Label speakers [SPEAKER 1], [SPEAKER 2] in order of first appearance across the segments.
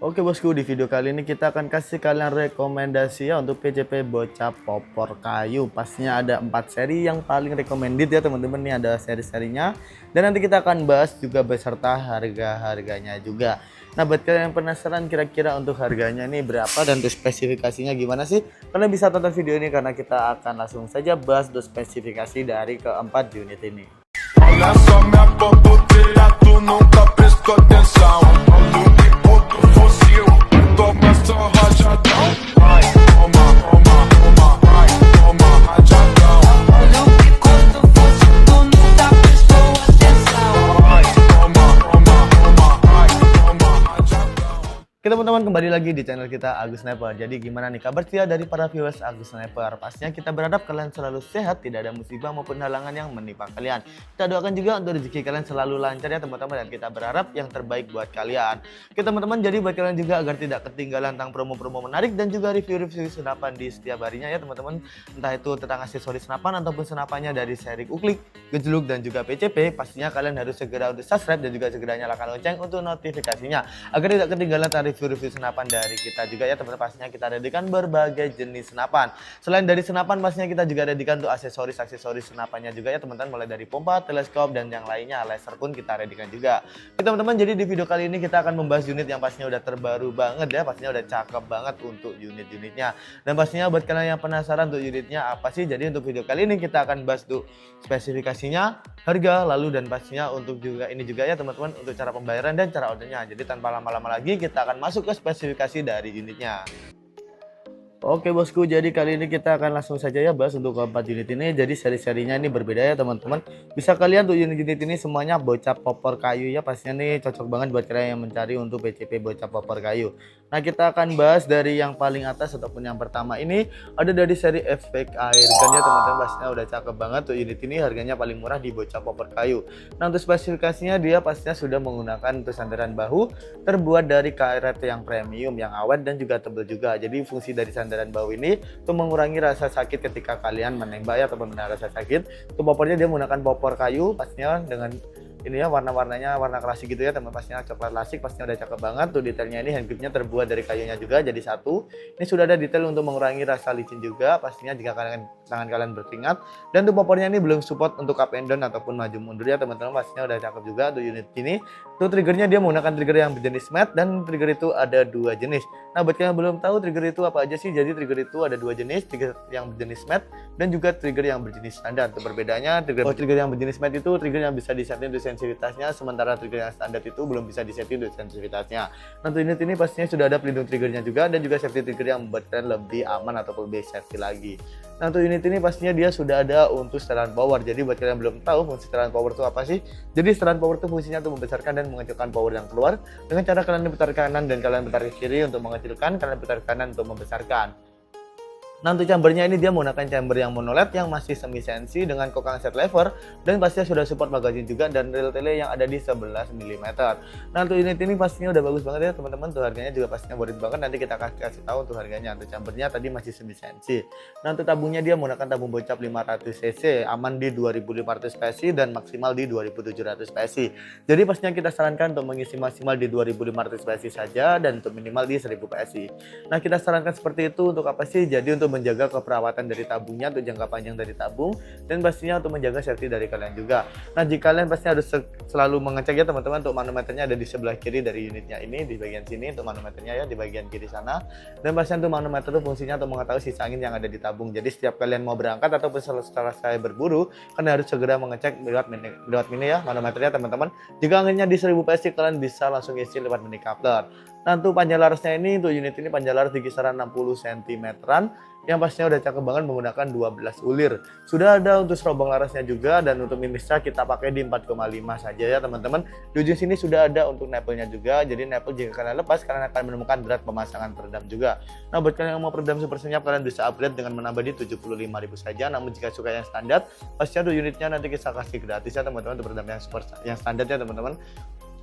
[SPEAKER 1] Oke bosku, di video kali ini kita akan kasih kalian rekomendasi ya untuk PCP bocah popor kayu. Pastinya ada 4 seri yang paling recommended ya teman-teman. Nih ada seri-serinya. Dan nanti kita akan bahas juga beserta harga-harganya juga. Nah buat kalian yang penasaran kira-kira untuk harganya ini berapa dan untuk spesifikasinya gimana sih? Kalian bisa tonton video ini karena kita akan langsung saja bahas untuk spesifikasi dari keempat unit ini.
[SPEAKER 2] Olha só minha boboteira, tu nunca prestou atenção. Maluco e pouco fuzil, toma só rajadão. Vai, toma, toma, toma, vai, toma rajadão. Olha o picoto fuzil, tu nunca prestou atenção. Vai, toma, toma, toma, vai, toma rajadão.
[SPEAKER 1] Oke teman-teman, kembali lagi di channel kita Agus Sniper. Jadi gimana nih kabar setia dari para viewers Agus Sniper? Pastinya kita berharap kalian selalu sehat, tidak ada musibah maupun halangan yang menimpa kalian. Kita doakan juga untuk rezeki kalian selalu lancar ya teman-teman, dan kita berharap yang terbaik buat kalian. Oke teman-teman, jadi buat kalian juga agar tidak ketinggalan tentang promo-promo menarik dan juga review-review senapan di setiap harinya ya teman-teman. Entah itu tentang aksesoris senapan ataupun senapannya dari seri Uklik, Gejluk dan juga PCP. Pastinya kalian harus segera untuk subscribe dan juga segera nyalakan lonceng untuk notifikasinya agar tidak ketinggalan review-review senapan dari kita juga ya teman-teman. Pastinya kita dedikan berbagai jenis senapan. Selain dari senapan, pastinya kita juga dedikan untuk aksesoris senapannya juga ya teman-teman, mulai dari pompa, teleskop dan yang lainnya, laser pun kita dedikan juga. Oke teman-teman, jadi di video kali ini kita akan membahas unit yang pastinya udah terbaru banget ya, pastinya udah cakep banget untuk unit-unitnya. Dan pastinya buat kalian yang penasaran untuk unitnya apa sih, jadi untuk video kali ini kita akan bahas tuh spesifikasinya, harga, lalu dan pastinya untuk juga ini juga ya teman-teman, untuk cara pembayaran dan cara ordernya. Jadi tanpa lama-lama lagi kita akan masuk ke spesifikasi dari unitnya. Oke bosku, jadi kali ini kita akan langsung saja ya bahas untuk keempat unit ini. Jadi seri-serinya ini berbeda ya teman-teman. Bisa kalian untuk unit-unit ini semuanya bocah popor kayu ya. Pastinya nih cocok banget buat kalian yang mencari untuk PCP bocah popor kayu. Nah kita akan bahas dari yang paling atas ataupun yang pertama ini. Ada dari seri efek air gun ya teman-teman. Pastinya udah cakep banget tuh unit ini, harganya paling murah di bocah popor kayu. Nah untuk spesifikasinya dia pastinya sudah menggunakan untuk sandaran bahu terbuat dari karet yang premium, yang awet dan juga tebal juga. Jadi fungsi dari sandaran bahu ini untuk mengurangi rasa sakit ketika kalian menembak ya teman-teman. Rasa sakit untuk popornya dia menggunakan popor kayu, pastinya dengan ini ya warna-warnanya warna klasik gitu ya teman, pastinya coklat klasik, pastinya udah cakep banget tuh. Detailnya ini hand gripnya terbuat dari kayunya juga jadi satu. Ini sudah ada detail untuk mengurangi rasa licin juga pastinya jika tangan kalian berkeringat. Dan tuh popornya ini belum support untuk up and down ataupun maju mundur ya teman-teman, pastinya udah cakep juga tuh unit ini. Tuh triggernya dia menggunakan trigger yang berjenis matte, dan trigger itu ada dua jenis. Nah buat kalian yang belum tahu trigger itu apa aja sih, jadi trigger itu ada dua jenis, trigger yang berjenis matte dan juga trigger yang berjenis standar. Untuk perbedaannya, trigger yang berjenis matte itu trigger yang bisa disetting untuk sensitivitasnya, sementara trigger yang standar itu belum bisa disetting untuk sensitivitasnya. Nah untuk unit ini pastinya sudah ada pelindung triggernya juga dan juga safety trigger yang membuat kalian lebih aman ataupun lebih safety lagi. Nah untuk unit ini pastinya dia sudah ada untuk setelan power. Jadi buat kalian yang belum tahu fungsi setelan power itu apa sih, jadi setelan power itu fungsinya untuk membesarkan dan mengecilkan power yang keluar dengan cara kalian putar kanan dan kalian putar ke kiri untuk mengecilkan, kalian putar kanan untuk membesarkan. Nah untuk chambernya ini dia menggunakan chamber yang monoled yang masih semi sensi dengan kokang set lever, dan pastinya sudah support magazine juga dan reel tele yang ada di 11 mm. Nah untuk unit ini pastinya udah bagus banget ya teman-teman. Tuh harganya juga pastinya worth it banget, nanti kita kasih tahu untuk harganya. Untuk chambernya tadi masih semi sensi. Nah untuk tabungnya dia menggunakan tabung bocap 500 cc, aman di 2500 PSI dan maksimal di 2700 PSI. Jadi pastinya kita sarankan untuk mengisi maksimal di 2500 PSI saja dan untuk minimal di 1000 PSI. Nah kita sarankan seperti itu untuk apa sih? Jadi untuk menjaga keperawatan dari tabungnya untuk jangka panjang dari tabung, dan pastinya untuk menjaga safety dari kalian juga. Nah jika kalian pasti harus selalu mengecek ya teman-teman, untuk manometernya ada di sebelah kiri dari unitnya ini, di bagian sini untuk manometernya ya, di bagian kiri sana. Dan pastinya untuk manometer itu fungsinya untuk mengetahui sisa angin yang ada di tabung. Jadi setiap kalian mau berangkat ataupun setelah saya berburu, kalian harus segera mengecek lewat mini ya manometernya teman-teman. Jika anginnya di 1000 PSI, kalian bisa langsung isi lewat mini coupler. Nah untuk panjang larasnya ini, untuk unit ini panjang laras di kisaran 60 cm, yang pastinya udah cakep banget menggunakan 12 ulir. Sudah ada untuk serobong larasnya juga, dan untuk mimisnya kita pakai di 4,5 saja ya teman-teman. Di ujung sini sudah ada untuk nipple-nya juga, jadi nipple jika kalian lepas kalian akan menemukan berat pemasangan peredam juga. Nah buat kalian yang mau peredam super senyap, kalian bisa upgrade dengan menambah di 75.000 saja. Namun jika suka yang standar, pastinya untuk unitnya nanti kita kasih gratis ya teman-teman untuk peredam yang standar ya teman-teman.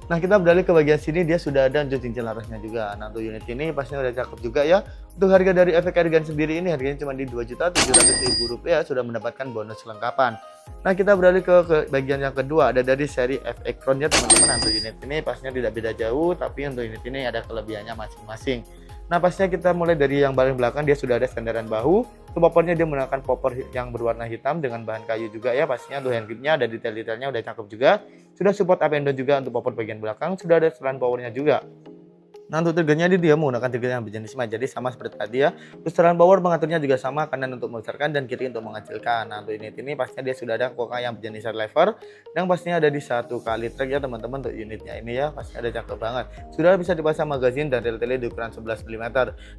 [SPEAKER 1] Nah, kita beralih ke bagian sini, dia sudah ada untuk cincin larasnya juga. Nah, untuk unit ini pastinya udah cakep juga ya. Untuk harga dari efek airgun sendiri ini harganya cuma di Rp2.700.000 sudah mendapatkan bonus kelengkapan. Nah, kita beralih ke bagian yang kedua, ada dari seri FX Crown ya teman-teman. Untuk unit ini pastinya tidak beda jauh, tapi untuk unit ini ada kelebihannya masing-masing. Nah, pastinya kita mulai dari yang paling belakang, dia sudah ada sandaran bahu. Untuk poppernya dia menggunakan popper yang berwarna hitam dengan bahan kayu juga ya. Pastinya untuk hand gripnya ada detail-detailnya udah cakep juga. Sudah support up and down juga untuk popper bagian belakang. Sudah ada setelan powernya juga. Nah, untuk triggernya dia menggunakan trigger yang berjenis smart, jadi sama seperti tadi ya. Setelan power mengaturnya juga sama, kanan untuk membesarkan dan kiri untuk mengecilkan. Nah, untuk unit ini pastinya dia sudah ada koka yang berjenis lever yang pastinya ada di 1 kali track ya teman-teman. Untuk unitnya ini ya pastinya ada cakep banget. Sudah bisa dipasang magazin dan rel tele di ukuran 11 mm.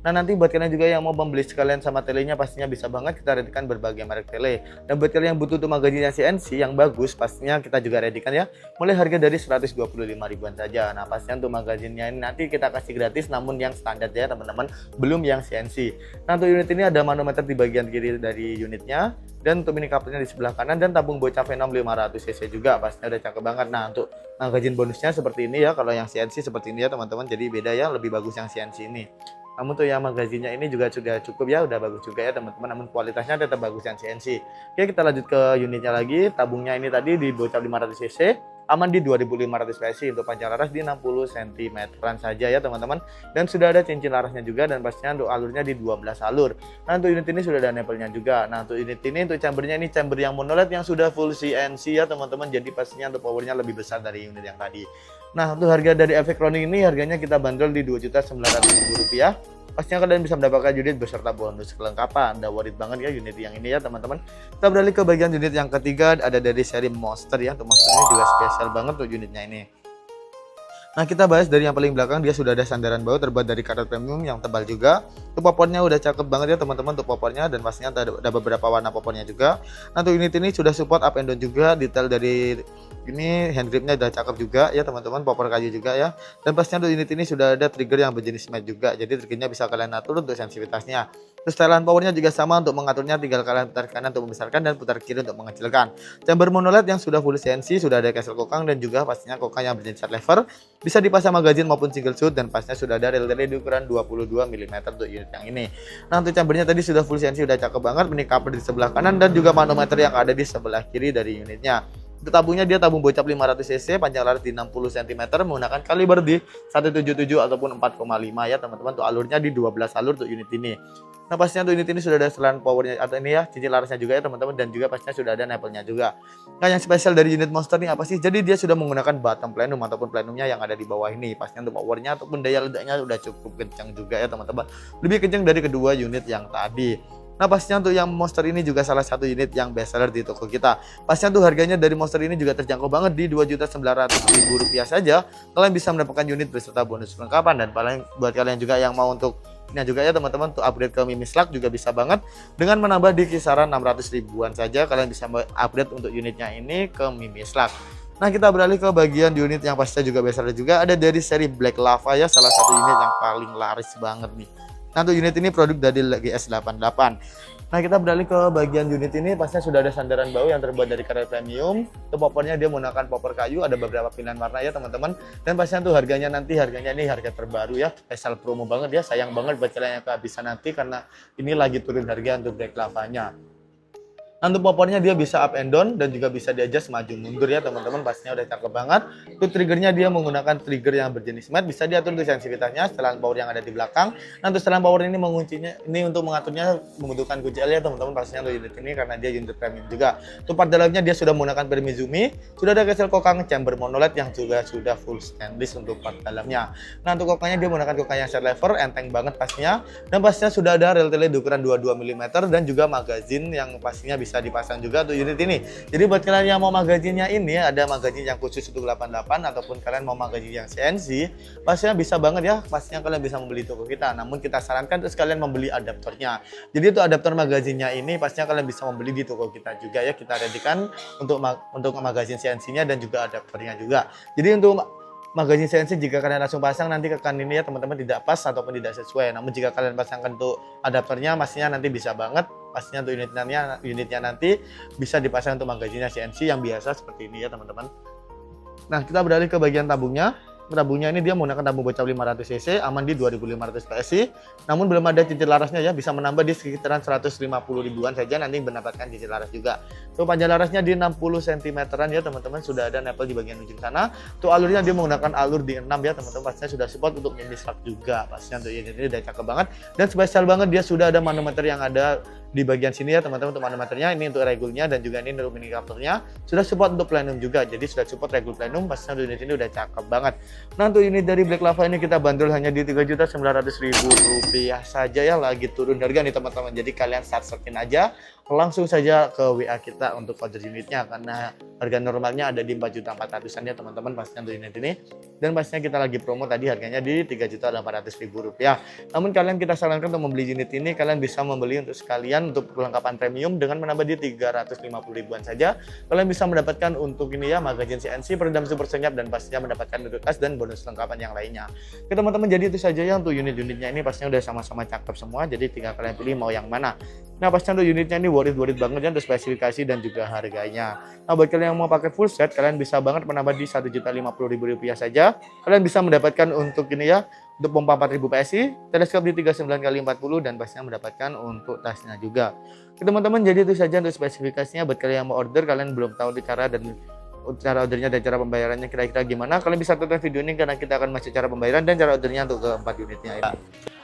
[SPEAKER 1] Nah, nanti buat kalian juga yang mau membeli sekalian sama telenya pastinya bisa banget, kita readykan berbagai merek tele. Dan buat kalian yang butuh untuk magazin yang CNC yang bagus pastinya kita juga readykan ya. Mulai harga dari 125 ribuan saja. Nah, pastinya untuk magazinnya ini nanti kita kasih gratis, namun yang standar ya teman-teman, belum yang CNC. Nah, untuk unit ini ada manometer di bagian kiri dari unitnya, dan untuk mini couplernya di sebelah kanan, dan tabung bocah Venom 500cc juga, pastinya udah cakep banget. Nah, untuk magazin bonusnya seperti ini ya, kalau yang CNC seperti ini ya teman-teman, jadi beda ya, lebih bagus yang CNC ini. Namun tuh yang magazinnya ini juga sudah cukup ya, udah bagus juga ya teman-teman, namun kualitasnya tetap bagus yang CNC. Oke, kita lanjut ke unitnya lagi. Tabungnya ini tadi di bocah 500cc, aman di 2500 PSI, untuk panjang laras di 60 cm saja ya teman-teman. Dan sudah ada cincin larasnya juga, dan pastinya untuk alurnya di 12 alur. Nah, untuk unit ini sudah ada nempelnya juga. Nah, untuk unit ini, untuk chambernya ini chamber yang monoled yang sudah full CNC ya teman-teman, jadi pastinya untuk powernya lebih besar dari unit yang tadi. Nah, untuk harga dari efek Crown ini harganya kita bandrol di Rp2.900.000. Pastinya kalian bisa mendapatkan unit beserta bonus kelengkapan. Udah worth it banget ya unit yang ini ya teman-teman. Kita beralih ke bagian unit yang ketiga, ada dari seri Monster ya. Untuk Monster ini juga spesial banget untuk unitnya ini. Nah, kita bahas dari yang paling belakang, dia sudah ada sandaran bahu terbuat dari karet premium yang tebal juga. Untuk poppernya udah cakep banget ya teman-teman untuk poppernya, dan pastinya ada beberapa warna poppernya juga. Nah, untuk unit ini sudah support up and down juga, detail dari ini hand gripnya udah cakep juga ya teman-teman, popper kayu juga ya. Dan pastinya untuk unit ini sudah ada trigger yang berjenis matte juga, jadi triggernya bisa kalian atur untuk sensitivitasnya. Terus setelan powernya juga sama, untuk mengaturnya tinggal kalian putar kanan untuk membesarkan dan putar kiri untuk mengecilkan. Chamber monoled yang sudah full CNC, sudah ada castle kokang dan juga pastinya kokang yang berjenis lever. Bisa dipasang magazin maupun single shoot, dan pastinya sudah ada rel tele di ukuran 22 mm untuk unit yang ini. Nah, untuk chambernya tadi sudah full CNC, udah cakep banget, mini coupler di sebelah kanan dan juga manometer yang ada di sebelah kiri dari unitnya. Untuk tabungnya dia tabung bocap 500cc, panjang laras di 60 cm, menggunakan kaliber di 177 ataupun 4,5 ya teman-teman. Untuk alurnya di 12 alur untuk unit ini. Nah, pastinya untuk unit ini sudah ada setelan powernya atau ini ya, cincin larasnya juga ya teman-teman, dan juga pastinya sudah ada nempelnya juga. Nah, yang spesial dari unit Monster ini apa sih? Jadi dia sudah menggunakan bottom plenum ataupun plenumnya yang ada di bawah ini. Pastinya untuk powernya ataupun daya ledaknya sudah cukup kencang juga ya teman-teman. Lebih kencang dari kedua unit yang tadi. Nah, pastinya untuk yang Monster ini juga salah satu unit yang best seller di toko kita. Pastinya tuh harganya dari Monster ini juga terjangkau banget di Rp2.900.000 saja. Kalian bisa mendapatkan unit beserta bonus kelengkapan, dan paling buat kalian juga yang mau untuk ini juga ya teman-teman, untuk upgrade ke Mimi Slug juga bisa banget dengan menambah di kisaran 600 ribuan saja. Kalian bisa upgrade untuk unitnya ini ke Mimi Slug. Nah, kita beralih ke bagian unit yang pastinya juga best seller juga, ada dari seri Black Lava ya, salah satu unit yang paling laris banget nih. Nah, untuk unit ini produk dari GS88. Nah, kita beralih ke bagian unit ini, pastinya sudah ada sandaran bahu yang terbuat dari karet premium. Untuk poppernya dia menggunakan popper kayu, ada beberapa pilihan warna ya teman-teman. Dan pastinya tuh harganya ini harga terbaru ya, special promo banget ya. Sayang banget buat kalian yang kehabisan nanti, karena ini lagi turun harga untuk Black Lava-nya. Nah, untuk poppernya dia bisa up and down dan juga bisa di-adjust maju mundur ya teman-teman, pastinya udah cakep banget. Untuk triggernya dia menggunakan trigger yang berjenis matte, bisa diatur untuk sensitivitasnya, setelan power yang ada di belakang. Nah, untuk setelan power ini untuk mengaturnya membutuhkan kunci L ya teman-teman, pastinya untuk unit ini karena dia unit premium juga. Untuk part dalamnya dia sudah menggunakan per Mizumi, sudah ada castle kokang chamber monoled yang juga sudah full stainless untuk part dalamnya. Nah, untuk kokangnya dia menggunakan kokang yang set lever, enteng banget pastinya, dan pastinya sudah ada rel tele di ukuran 22 mm dan juga magazin yang pastinya bisa dipasang juga untuk unit ini. Jadi buat kalian yang mau magazinnya ini, ada magazin yang khusus untuk 88 ataupun kalian mau magazin yang CNC, pastinya bisa banget ya, pastinya kalian bisa membeli toko kita. Namun kita sarankan terus kalian membeli adaptornya. Jadi untuk adaptor magazinnya ini pastinya kalian bisa membeli di toko kita juga ya, kita readykan untuk magazin CNC-nya dan juga adaptornya juga. Jadi untuk magazin CNC jika kalian langsung pasang nanti kekan ini ya teman-teman tidak pas ataupun tidak sesuai. Namun jika kalian pasangkan untuk adaptornya, pastinya nanti bisa banget. Pastinya untuk unitnya nanti bisa dipasang untuk magazinnya CNC yang biasa seperti ini ya teman-teman. Nah, kita beralih ke bagian tabungnya. Tabungnya ini dia menggunakan tabung bocap 500 cc, aman di 2500 PSI. Namun belum ada cincin larasnya ya, bisa menambah di sekitaran 150 ribuan saja nanti mendapatkan cincin laras juga. Tuh panjang larasnya di 60 cm ya teman-teman, sudah ada nempel di bagian ujung sana. Tuh alurnya dia menggunakan alur di 6 ya teman-teman, pastinya sudah support untuk mini spark juga. Pastinya untuk ini udah cakep banget dan spesial banget, dia sudah ada manometer yang ada di bagian sini ya teman-teman. Untuk manometernya ini untuk regulnya dan juga ini untuk mini kaplernya sudah support untuk plenum juga, jadi sudah support regul plenum. Pastinya untuk unit ini udah cakep banget. Nah, untuk unit dari Black Lava ini kita bandrol hanya di Rp3.900.000 saja ya, lagi turun harga nih teman-teman. Jadi kalian search-searchin aja, langsung saja ke WA kita untuk order unitnya, karena harga normalnya ada di 4.400.000-an ya teman-teman pastinya untuk unit ini. Dan pastinya kita lagi promo tadi harganya di Rp3.800.000. Namun kalian kita sarankan untuk membeli unit ini, kalian bisa membeli untuk sekalian untuk perlengkapan premium dengan menambah di 350 ribuan saja. Kalian bisa mendapatkan untuk ini ya, magazine CNC, peredam super senyap, dan pastinya mendapatkan duduk tas dan bonus lengkapan yang lainnya. Oke teman-teman, jadi itu saja ya untuk unit-unitnya ini, pastinya udah sama-sama cakep semua, jadi tinggal kalian pilih mau yang mana. Nah, pastinya untuk unitnya ini worth it banget ya untuk spesifikasi dan juga harganya. Nah, buat kalian yang mau pakai full set, kalian bisa banget menambah di Rp1.050.000 saja. Kalian bisa mendapatkan untuk ini ya, untuk pompa 4000 PSI, teleskop di 39x40, dan pastinya mendapatkan untuk tasnya juga. Oke teman-teman, jadi itu saja untuk spesifikasinya. Buat kalian yang mau order, kalian belum tahu cara ordernya dan cara pembayarannya kira-kira gimana, kalian bisa tonton video ini karena kita akan masih cara pembayaran dan cara ordernya untuk keempat unitnya ya.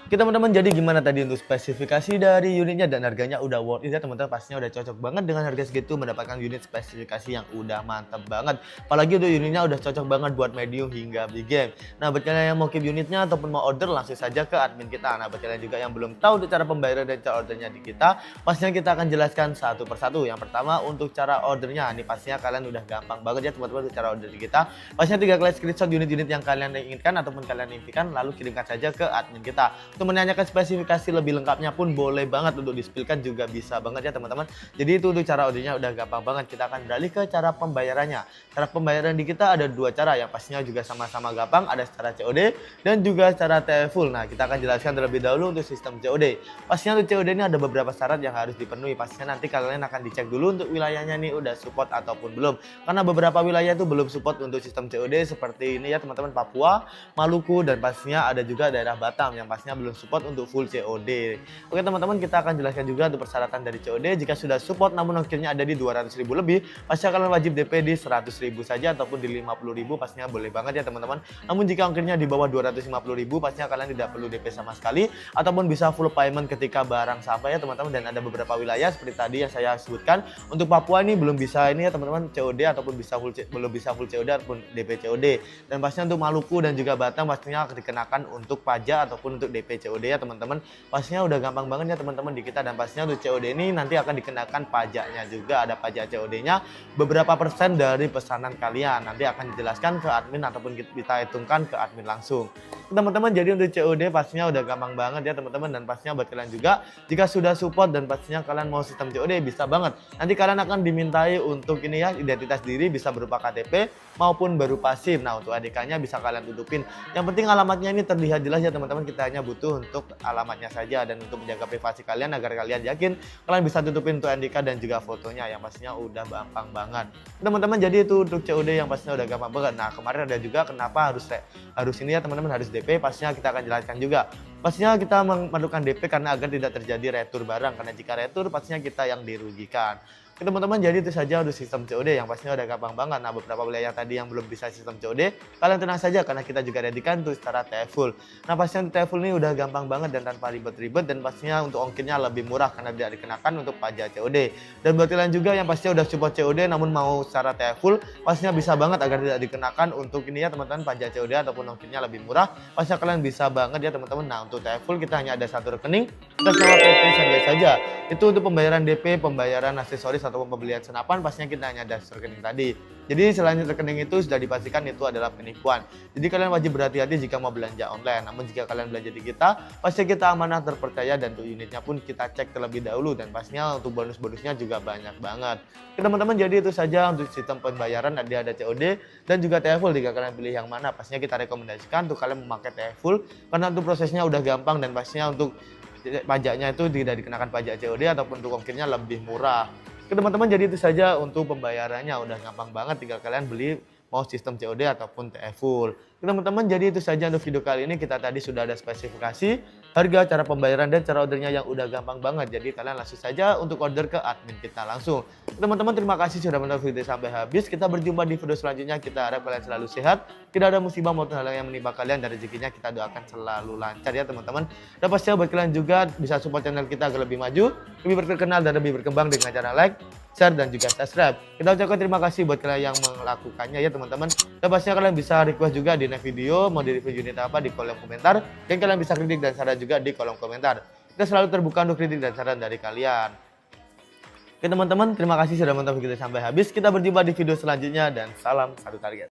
[SPEAKER 1] Oke teman-teman, jadi gimana tadi untuk spesifikasi dari unitnya dan harganya udah worth it ya teman-teman, pastinya udah cocok banget dengan harga segitu mendapatkan unit spesifikasi yang udah mantep banget. Apalagi untuk unitnya udah cocok banget buat medium hingga big game. Nah, buat kalian yang mau keep unitnya ataupun mau order, langsung saja ke admin kita. Nah, buat kalian juga yang belum tahu untuk cara pembayaran dan cara ordernya di kita, pastinya kita akan jelaskan satu persatu. Yang pertama untuk cara ordernya, ini pastinya kalian udah gampang banget ya teman-teman untuk cara order di kita. Pastinya tinggal kalian screenshot unit-unit yang kalian inginkan ataupun kalian impikan, lalu kirimkan saja ke admin kita. Untuk menanyakan spesifikasi lebih lengkapnya pun boleh banget, untuk di-spillkan juga bisa banget ya teman-teman. Jadi itu untuk cara ordernya udah gampang banget. Kita akan beralih ke cara pembayarannya. Cara pembayaran di kita ada dua cara, yang pastinya juga sama-sama gampang, ada secara COD dan juga secara TFL. Nah, kita akan jelaskan terlebih dahulu untuk sistem COD. Pastinya untuk COD ini ada beberapa syarat yang harus dipenuhi. Pastinya nanti kalian akan dicek dulu untuk wilayahnya nih udah support ataupun belum. Karena beberapa wilayah itu belum support untuk sistem COD seperti ini ya teman-teman, Papua, Maluku, dan pastinya ada juga daerah Batam yang pastinya belum support untuk full COD. Oke teman-teman, kita akan jelaskan juga untuk persyaratan dari COD. Jika sudah support namun ongkirnya ada di 200.000 lebih, pasti kalian wajib DP di 100.000 saja ataupun di 50.000, pastinya boleh banget ya teman-teman. Namun jika ongkirnya di bawah 250.000, pastinya kalian tidak perlu DP sama sekali ataupun bisa full payment ketika barang sampai ya teman-teman. Dan ada beberapa wilayah seperti tadi yang saya sebutkan. Untuk Papua ini belum bisa ini ya teman-teman, COD ataupun belum bisa full COD ataupun DP COD. Dan pastinya untuk Maluku dan juga Batam pastinya dikenakan untuk pajak ataupun untuk DP COD ya teman-teman. Pastinya udah gampang banget ya teman-teman di kita. Dan pastinya untuk COD ini nanti akan dikenakan pajaknya juga, ada pajak COD-nya beberapa persen dari pesanan kalian. Nanti akan dijelaskan ke admin ataupun kita hitungkan ke admin langsung teman-teman. Jadi untuk COD pastinya udah gampang banget ya teman-teman. Dan pastinya buat kalian juga jika sudah support dan pastinya kalian mau sistem COD, bisa banget. Nanti kalian akan dimintai untuk ini ya, identitas diri, bisa berupa KTP maupun berupa SIM. Nah, untuk ADK-nya bisa kalian tutupin. Yang penting alamatnya ini terlihat jelas ya teman-teman. Kita hanya butuh untuk alamatnya saja dan untuk menjaga privasi kalian agar kalian yakin kalian bisa tutupin untuk NDK dan juga fotonya, yang pastinya udah gampang banget teman-teman. Jadi itu untuk COD yang pastinya udah gampang banget. Nah, kemarin ada juga kenapa harus ini ya teman-teman, harus DP. Pastinya kita akan jelaskan juga. Pastinya kita memerlukan DP karena agar tidak terjadi retur barang, karena jika retur pastinya kita yang dirugikan. Oke teman-teman, jadi itu saja untuk sistem COD yang pastinya udah gampang banget. Nah, beberapa wilayah tadi yang belum bisa sistem COD, kalian tenang saja karena kita juga dedikan untuk secara TFL. Nah, pastinya untuk TFL ini udah gampang banget dan tanpa ribet-ribet, dan pastinya untuk ongkirnya lebih murah karena tidak dikenakan untuk pajak COD. Dan buat kalian juga yang pastinya udah support COD namun mau secara TFL, pastinya bisa banget agar tidak dikenakan untuk ini ya teman-teman, pajak COD ataupun ongkirnya lebih murah. Pastinya kalian bisa banget ya teman-teman. Nah, untuk TFL kita hanya ada satu rekening atas nama PT Sanjay saja. Itu untuk pembayaran DP, pembayaran aksesoris ataupun pembelian senapan, pastinya kita hanya ada rekening tadi. Jadi selain rekening itu sudah dipastikan itu adalah penipuan. Jadi kalian wajib berhati-hati jika mau belanja online. Namun jika kalian belanja di kita, pasti kita amanah, terpercaya, dan untuk unitnya pun kita cek terlebih dahulu. Dan pastinya untuk bonus-bonusnya juga banyak banget. Oke teman-teman, jadi itu saja untuk sistem pembayaran. Ada COD dan juga TFL. Jika kalian pilih yang mana, pastinya kita rekomendasikan untuk kalian memakai TFL karena untuk prosesnya udah gampang dan pastinya untuk pajaknya itu tidak dikenakan pajak COD ataupun untuk ongkirnya lebih murah. Oke teman-teman, jadi itu saja untuk pembayarannya udah gampang banget, tinggal kalian beli mau sistem COD ataupun TF full. Teman-teman, jadi itu saja untuk video kali ini. Kita tadi sudah ada spesifikasi, harga, cara pembayaran, dan cara ordernya yang udah gampang banget. Jadi kalian langsung saja untuk order ke admin kita langsung. Teman-teman, terima kasih sudah menonton video sampai habis. Kita berjumpa di video selanjutnya. Kita harap kalian selalu sehat, tidak ada musibah maupun hal yang menimpa kalian, dan rezekinya kita doakan selalu lancar ya teman-teman. Dan pastinya buat kalian juga bisa support channel kita agar lebih maju, lebih terkenal, dan lebih berkembang dengan cara like, share, dan juga subscribe. Kita ucapkan terima kasih buat kalian yang melakukannya ya teman-teman. Dan pastinya kalian bisa request juga di next video mau di review unit apa di kolom komentar, dan kalian bisa kritik dan saran juga di kolom komentar. Kita selalu terbuka untuk kritik dan saran dari kalian. Oke teman-teman, terima kasih sudah menonton video sampai habis. Kita berjumpa di video selanjutnya dan salam satu target.